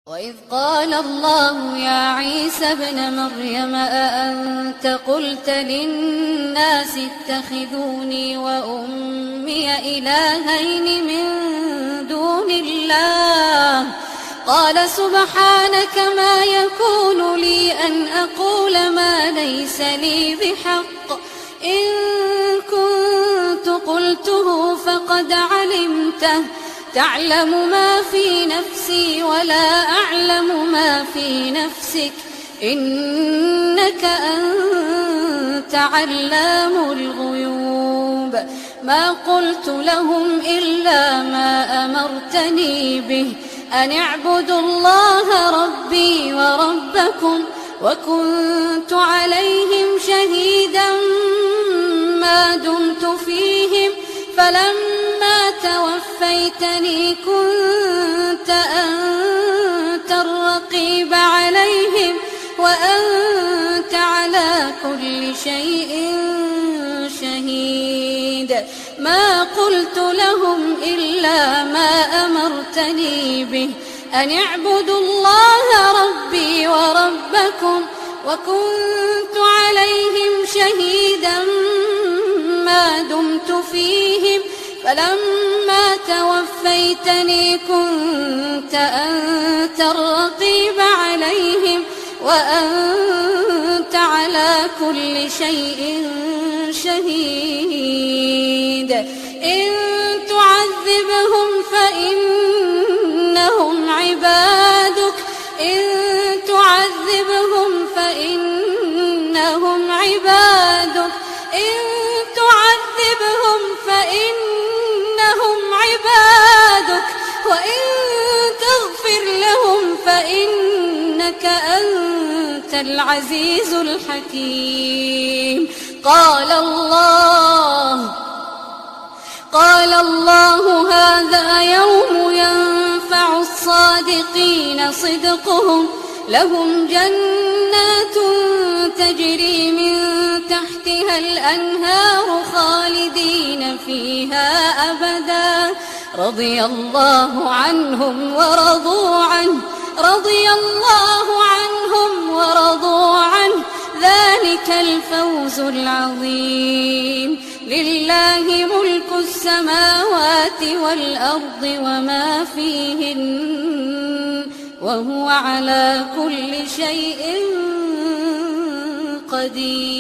وإذ قال الله يا عيسى ابن مريم أأنت قلت للناس اتخذوني وأمي إلهين من دون الله قال سبحانك ما يكون لي أن أقول ما ليس لي بحق إن كنت قلته فقد علمته تعلم ما في نفسي ولا أعلم ما في نفسك إنك أنت علام الغيوب ما قلت لهم إلا ما أمرتني به أن اعبدوا الله ربي وربكم وكنت عليهم شهيدا ما دمت فيهم فلما توفيتني كنت أنت الرقيب عليهم وأنت على كل شيء شهيد ما قلت لهم إلا ما أمرتني به أن اعبدوا الله ربي وربكم وكنت عليهم شهيدا ما دمت فيهم فلما توفيتني كنت أنت الرقيب عليهم وأنت على كل شيء شهيد إن تعذبهم فإنهم عبادك إن تعذبهم فإنهم عبادك إن تعذبهم فإنهم عبادك وإن تغفر لهم فإنك أنت العزيز الحكيم قال الله هذا يوم ينفع الصادقين صدقهم لهم جنات تجري من تحتها الأنهار خالدين فيها أبدا رضي الله عنهم ورضوا عنه ذلك الفوز العظيم لله ملك السماوات والأرض وما فيهن وهو على كل شيء قدير